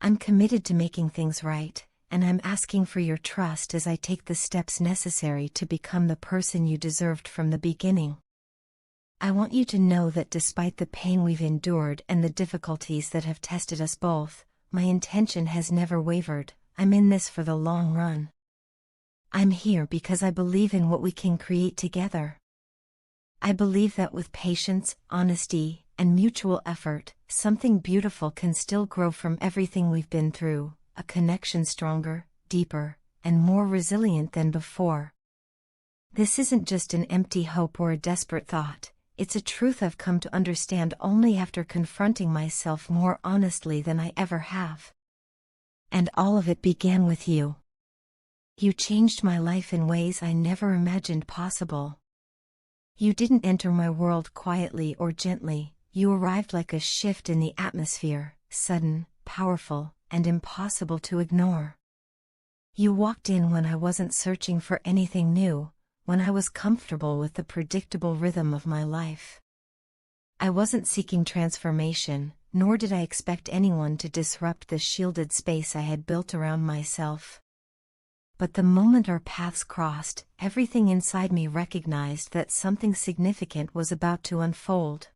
I'm committed to making things right, and I'm asking for your trust as I take the steps necessary to become the person you deserved from the beginning. I want you to know that despite the pain we've endured and the difficulties that have tested us both, my intention has never wavered. I'm in this for the long run. I'm here because I believe in what we can create together. I believe that with patience, honesty, and mutual effort, something beautiful can still grow from everything we've been through, a connection stronger, deeper, and more resilient than before. This isn't just an empty hope or a desperate thought. It's a truth I've come to understand only after confronting myself more honestly than I ever have. And all of it began with you. You changed my life in ways I never imagined possible. You didn't enter my world quietly or gently, you arrived like a shift in the atmosphere, sudden, powerful, and impossible to ignore. You walked in when I wasn't searching for anything new, when I was comfortable with the predictable rhythm of my life. I wasn't seeking transformation, nor did I expect anyone to disrupt the shielded space I had built around myself. But the moment our paths crossed, everything inside me recognized that something significant was about to unfold.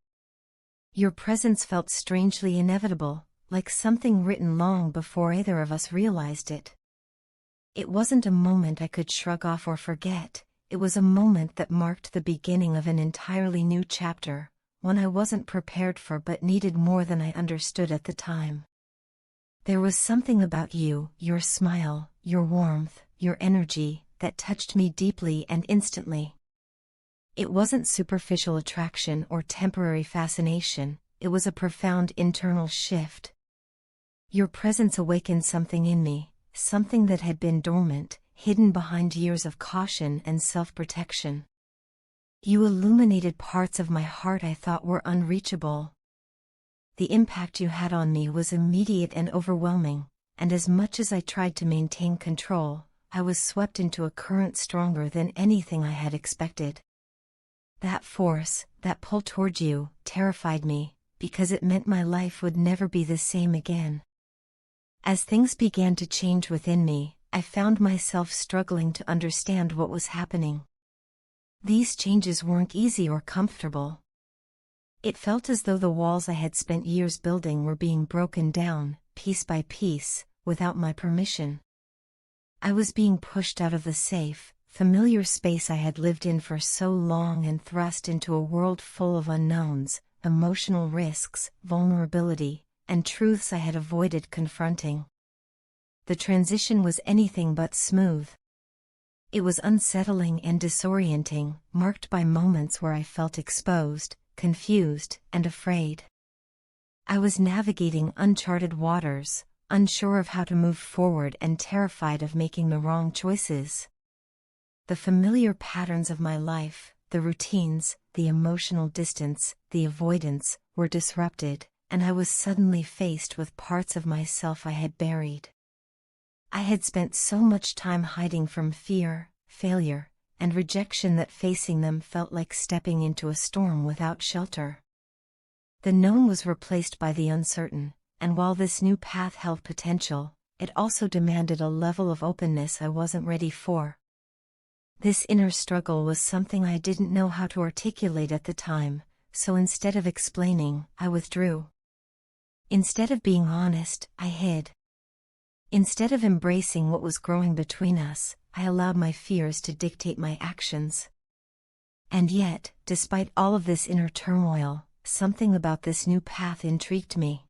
Your presence felt strangely inevitable, like something written long before either of us realized it. It wasn't a moment I could shrug off or forget. It was a moment that marked the beginning of an entirely new chapter, one I wasn't prepared for but needed more than I understood at the time. There was something about you, your smile, your warmth, your energy, that touched me deeply and instantly. It wasn't superficial attraction or temporary fascination, it was a profound internal shift. Your presence awakened something in me, something that had been dormant, hidden behind years of caution and self-protection. You illuminated parts of my heart I thought were unreachable. The impact you had on me was immediate and overwhelming, and as much as I tried to maintain control, I was swept into a current stronger than anything I had expected. That force, that pull toward you, terrified me, because it meant my life would never be the same again. As things began to change within me, I found myself struggling to understand what was happening. These changes weren't easy or comfortable. It felt as though the walls I had spent years building were being broken down, piece by piece, without my permission. I was being pushed out of the safe, familiar space I had lived in for so long and thrust into a world full of unknowns, emotional risks, vulnerability, and truths I had avoided confronting. The transition was anything but smooth. It was unsettling and disorienting, marked by moments where I felt exposed, confused, and afraid. I was navigating uncharted waters, unsure of how to move forward and terrified of making the wrong choices. The familiar patterns of my life, the routines, the emotional distance, the avoidance, were disrupted, and I was suddenly faced with parts of myself I had buried. I had spent so much time hiding from fear, failure, and rejection that facing them felt like stepping into a storm without shelter. The known was replaced by the uncertain, and while this new path held potential, it also demanded a level of openness I wasn't ready for. This inner struggle was something I didn't know how to articulate at the time, so instead of explaining, I withdrew. Instead of being honest, I hid. Instead of embracing what was growing between us, I allowed my fears to dictate my actions. And yet, despite all of this inner turmoil, something about this new path intrigued me.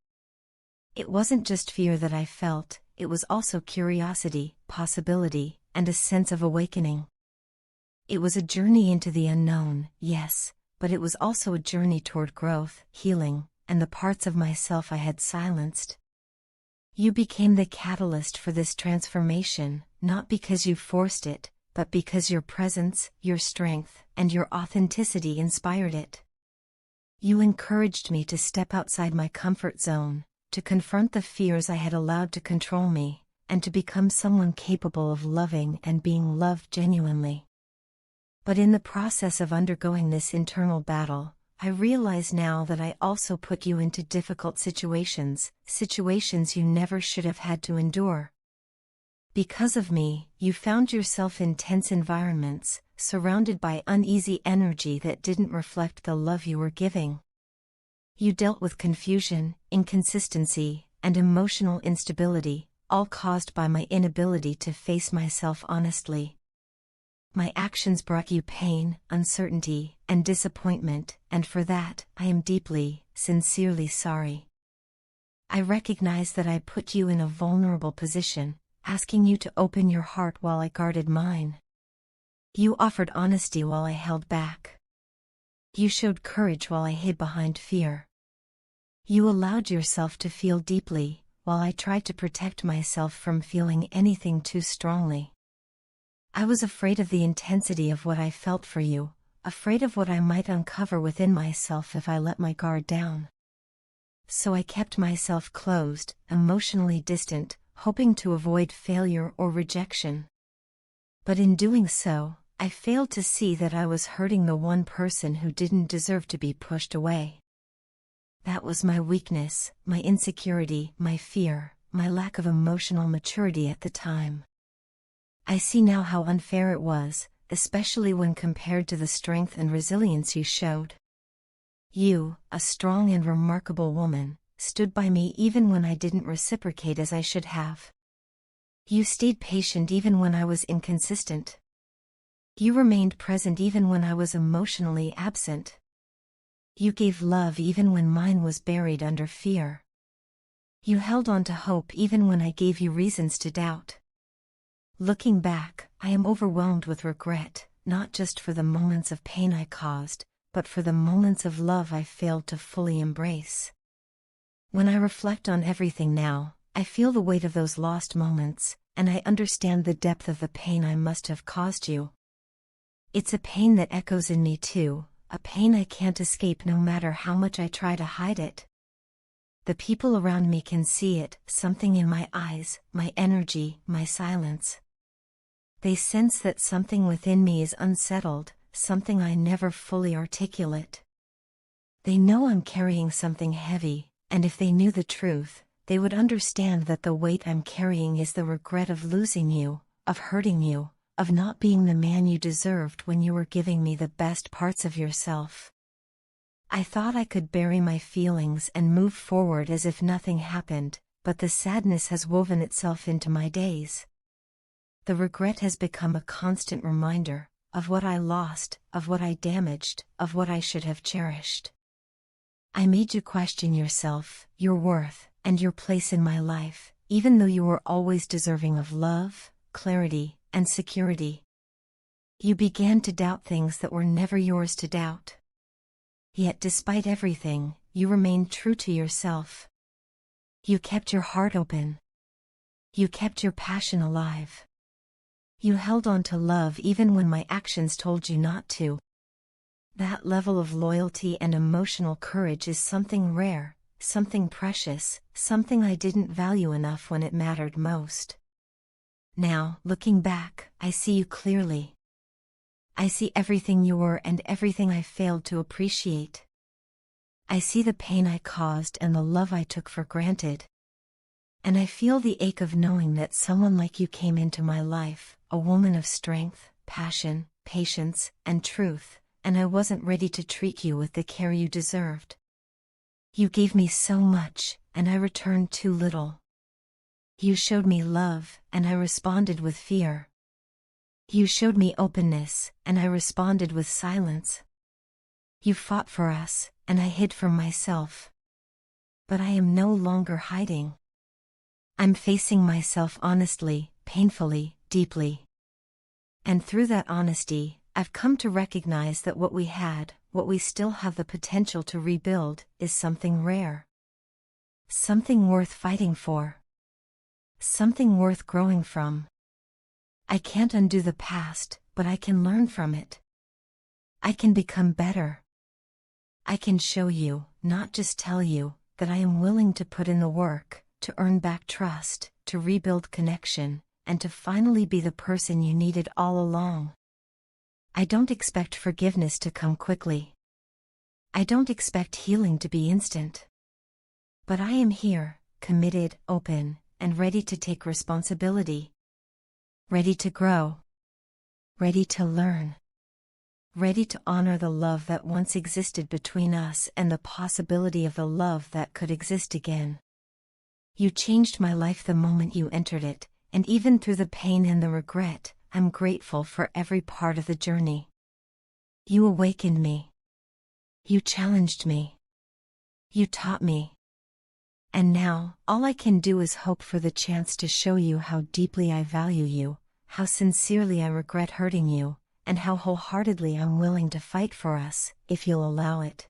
It wasn't just fear that I felt, it was also curiosity, possibility, and a sense of awakening. It was a journey into the unknown, yes, but it was also a journey toward growth, healing, and the parts of myself I had silenced. You became the catalyst for this transformation, not because you forced it, but because your presence, your strength, and your authenticity inspired it. You encouraged me to step outside my comfort zone, to confront the fears I had allowed to control me, and to become someone capable of loving and being loved genuinely. But in the process of undergoing this internal battle, I realize now that I also put you into difficult situations, situations you never should have had to endure. Because of me, you found yourself in tense environments, surrounded by uneasy energy that didn't reflect the love you were giving. You dealt with confusion, inconsistency, and emotional instability, all caused by my inability to face myself honestly. My actions brought you pain, uncertainty, and disappointment, and for that, I am deeply, sincerely sorry. I recognize that I put you in a vulnerable position, asking you to open your heart while I guarded mine. You offered honesty while I held back. You showed courage while I hid behind fear. You allowed yourself to feel deeply, while I tried to protect myself from feeling anything too strongly. I was afraid of the intensity of what I felt for you, afraid of what I might uncover within myself if I let my guard down. So I kept myself closed, emotionally distant, hoping to avoid failure or rejection. But in doing so, I failed to see that I was hurting the one person who didn't deserve to be pushed away. That was my weakness, my insecurity, my fear, my lack of emotional maturity at the time. I see now how unfair it was, especially when compared to the strength and resilience you showed. You, a strong and remarkable woman, stood by me even when I didn't reciprocate as I should have. You stayed patient even when I was inconsistent. You remained present even when I was emotionally absent. You gave love even when mine was buried under fear. You held on to hope even when I gave you reasons to doubt. Looking back, I am overwhelmed with regret, not just for the moments of pain I caused, but for the moments of love I failed to fully embrace. When I reflect on everything now, I feel the weight of those lost moments, and I understand the depth of the pain I must have caused you. It's a pain that echoes in me too, a pain I can't escape no matter how much I try to hide it. The people around me can see it, something in my eyes, my energy, my silence. They sense that something within me is unsettled, something I never fully articulate. They know I'm carrying something heavy, and if they knew the truth, they would understand that the weight I'm carrying is the regret of losing you, of hurting you, of not being the man you deserved when you were giving me the best parts of yourself. I thought I could bury my feelings and move forward as if nothing happened, but the sadness has woven itself into my days. The regret has become a constant reminder of what I lost, of what I damaged, of what I should have cherished. I made you question yourself, your worth, and your place in my life, even though you were always deserving of love, clarity, and security. You began to doubt things that were never yours to doubt. Yet despite everything, you remained true to yourself. You kept your heart open. You kept your passion alive. You held on to love even when my actions told you not to. That level of loyalty and emotional courage is something rare, something precious, something I didn't value enough when it mattered most. Now, looking back, I see you clearly. I see everything you were and everything I failed to appreciate. I see the pain I caused and the love I took for granted. And I feel the ache of knowing that someone like you came into my life, a woman of strength, passion, patience, and truth, and I wasn't ready to treat you with the care you deserved. You gave me so much, and I returned too little. You showed me love, and I responded with fear. You showed me openness, and I responded with silence. You fought for us, and I hid from myself. But I am no longer hiding. I'm facing myself honestly, painfully, deeply. And through that honesty, I've come to recognize that what we had, what we still have the potential to rebuild, is something rare. Something worth fighting for. Something worth growing from. I can't undo the past, but I can learn from it. I can become better. I can show you, not just tell you, that I am willing to put in the work, to earn back trust, to rebuild connection, and to finally be the person you needed all along. I don't expect forgiveness to come quickly. I don't expect healing to be instant. But I am here, committed, open, and ready to take responsibility. Ready to grow. Ready to learn. Ready to honor the love that once existed between us and the possibility of the love that could exist again. You changed my life the moment you entered it, and even through the pain and the regret, I'm grateful for every part of the journey. You awakened me. You challenged me. You taught me. And now, all I can do is hope for the chance to show you how deeply I value you, how sincerely I regret hurting you, and how wholeheartedly I'm willing to fight for us, if you'll allow it.